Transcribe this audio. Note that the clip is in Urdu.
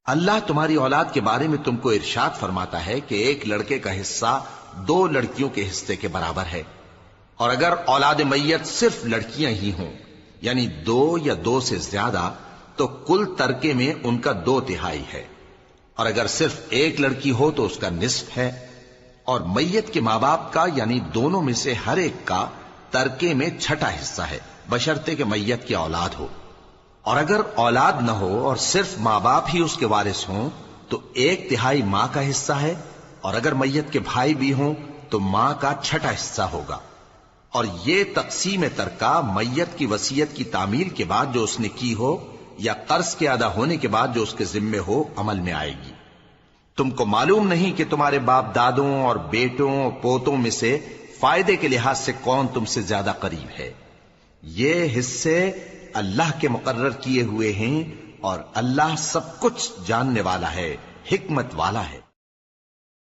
اللہ تمہاری اولاد کے بارے میں تم کو ارشاد فرماتا ہے کہ ایک لڑکے کا حصہ 2 لڑکیوں کے حصے کے برابر ہے، اور اگر اولاد میت صرف لڑکیاں ہی ہوں یعنی 2 یا 2 سے زیادہ تو کل ترکے میں ان کا 2/3 ہے، اور اگر صرف ایک لڑکی ہو تو اس کا نصف ہے، اور میت کے ماں باپ کا یعنی دونوں میں سے ہر ایک کا ترکے میں 6واں حصہ ہے، بشرطے کہ میت کی اولاد ہو، اور اگر اولاد نہ ہو اور صرف ماں باپ ہی اس کے وارث ہوں تو 1/3 ماں کا حصہ ہے، اور اگر میت کے بھائی بھی ہوں تو ماں کا 6واں حصہ ہوگا۔ اور یہ تقسیم ترکہ میت کی وصیت کی تعمیل کے بعد جو اس نے کی ہو یا قرض کے ادا ہونے کے بعد جو اس کے ذمے ہو عمل میں آئے گی۔ تم کو معلوم نہیں کہ تمہارے باپ دادوں اور بیٹوں اور پوتوں میں سے فائدے کے لحاظ سے کون تم سے زیادہ قریب ہے؟ یہ حصے اللہ کے مقرر کیے ہوئے ہیں، اور اللہ سب کچھ جاننے والا ہے، حکمت والا ہے۔